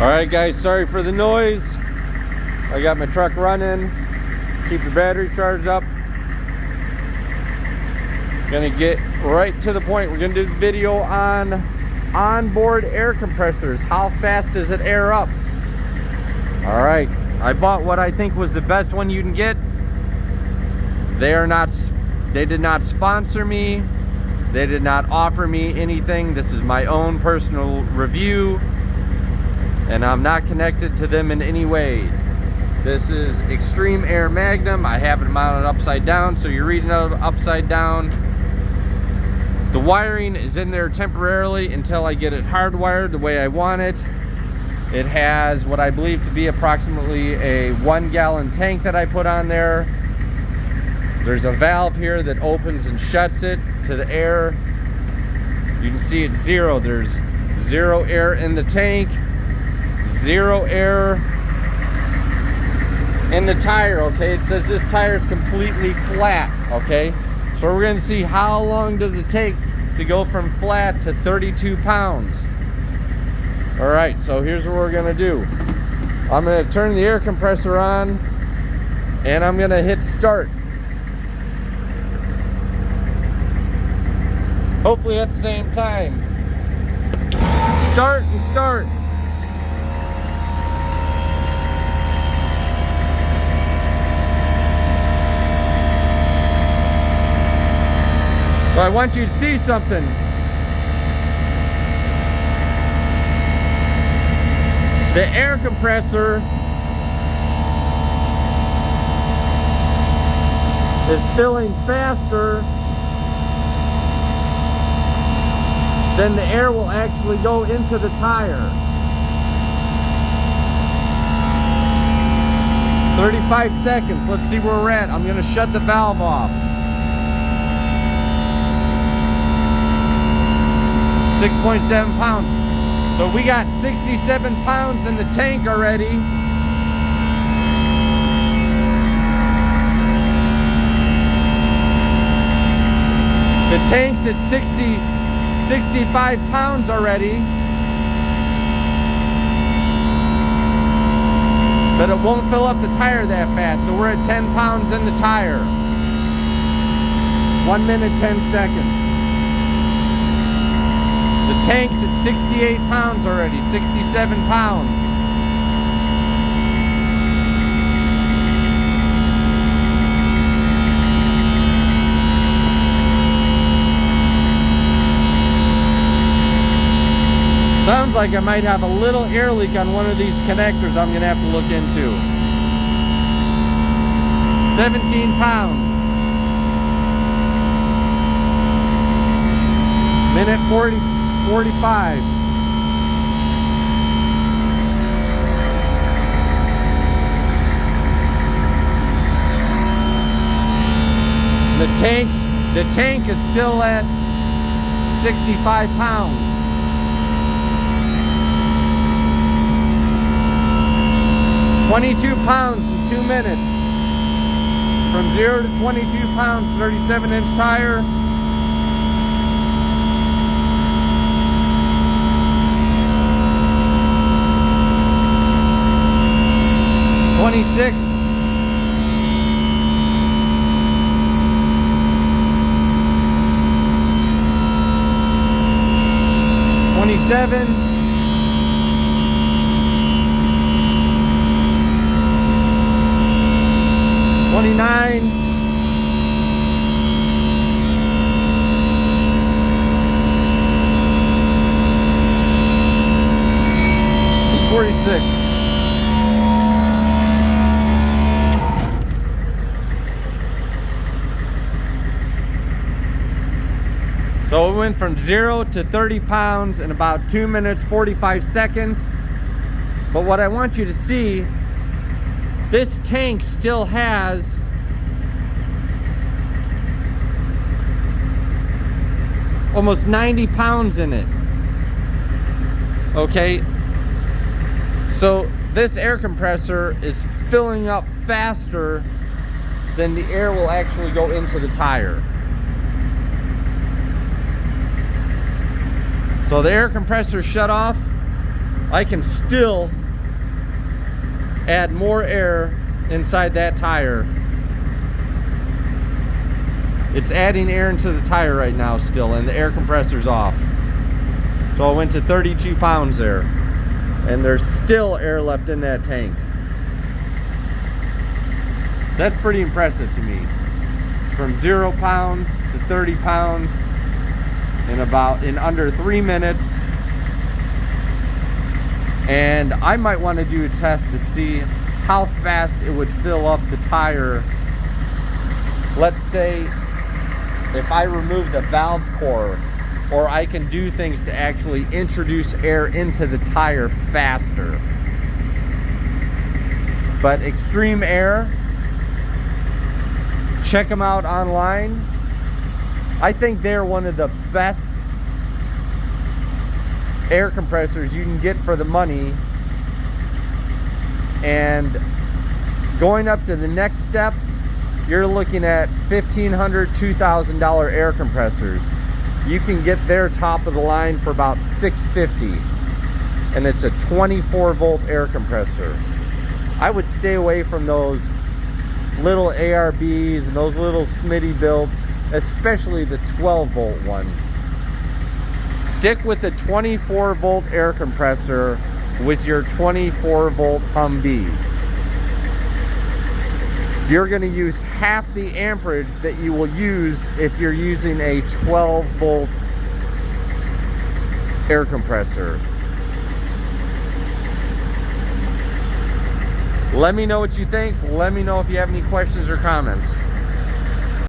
Alright guys, sorry for the noise. I got my truck running. Keep the battery charged up. Gonna get right to the point. We're gonna do the video on onboard air compressors. How fast does it air up? Alright, I bought what I think was the best one you can get. They did not sponsor me. They did not offer me anything. This is my own personal review, and I'm not connected to them in any way. This is Extreme Air Magnum. I have it mounted upside down, so you're reading it upside down. The wiring is in there temporarily until I get it hardwired the way I want it. It has what I believe to be approximately a 1-gallon tank that I put on there. There's a valve here that opens and shuts it to the air. You can see it's zero. There's zero air in the tank, zero air in the tire. Okay, it says this tire is completely flat. Okay, so we're going to see how long does it take to go from flat to 32 pounds. All right, so here's what we're going to do. I'm going to turn the air compressor on and I'm going to hit start. Hopefully at the same time. Start and start. So I want you to see something. The air compressor is filling faster then the air will actually go into the tire. 35 seconds. Let's see where we're at. I'm going to shut the valve off. 6.7 pounds. So we got 67 pounds in the tank already. The tank's at 65 pounds already, but it won't fill up the tire that fast, so we're at 10 pounds in the tire. 1 minute, 10 seconds. The tank's at 68 pounds already, 67 pounds. Sounds like I might have a little air leak on one of these connectors I'm going to have to look into. 17 pounds. Minute 45. The tank is still at 65 pounds. 22 pounds in 2 minutes. From 0 to 22 pounds, 37-inch tire. $26. $27. $29. $46. So it went from 0 to 30 pounds in about 2 minutes, 45 seconds. But what I want you to see, this tank still has almost 90 pounds in it. Okay, so this air compressor is filling up faster than the air will actually go into the tire. So the air compressor shut off. I can still add more air inside that tire. It's adding air into the tire right now still, and the air compressor's off. So I went to 32 pounds there, and there's still air left in that tank. That's pretty impressive to me. From 0 pounds to 30 pounds in under 3 minutes. And I might want to do a test to see how fast it would fill up the tire. Let's say if I remove the valve core, or I can do things to actually introduce air into the tire faster. But Extreme Air, check them out online. I think they're one of the best air compressors you can get for the money. And going up to the next step, you're looking at $1,500, $2,000 air compressors. You can get their top of the line for about $650, and it's a 24 volt air compressor. I would stay away from those little ARBs and those little Smitty builds, especially the 12 volt ones. Stick with the 24 volt air compressor with your 24 volt Humvee. You're going to use half the amperage that you will use if you're using a 12 volt air compressor. Let me know what you think. Let me know if you have any questions or comments.